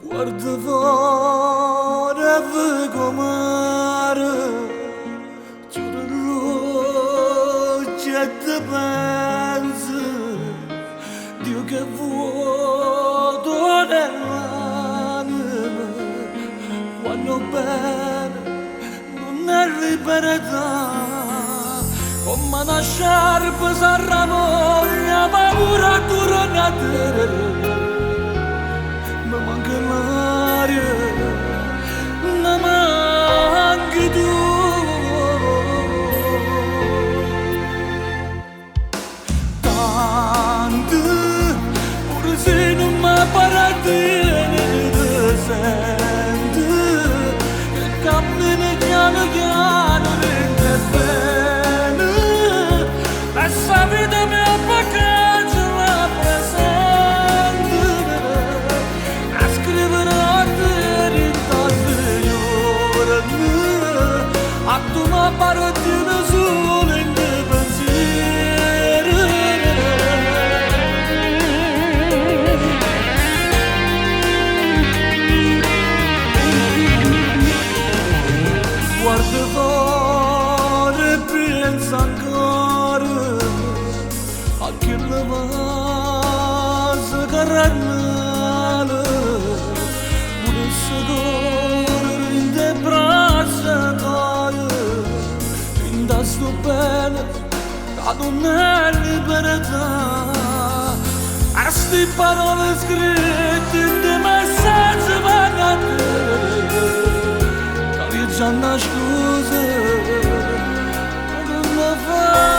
Guarda fuori e vedo mare, giuro luce e te pensi, Dio che vuoto nell'anima, quando bene non è libertà, come una sciarpa s'arramoglia, paura torna a te. Mi manca l'aria, mi manchi tu. Tanto, pure se non mi appartiene, ti senti che cammini piano piano rende bene. Questa vita mi appagata la presente. A tu ma parottino solo in te pensiero. Guarda fuori e pensa ancora a chi la vasa carnale, volesse correre in te braccia. Sto bene, che non è libertà. A sti parole scritte in dei messaggi vanno a te, che vi già una scusa, ma non la fa.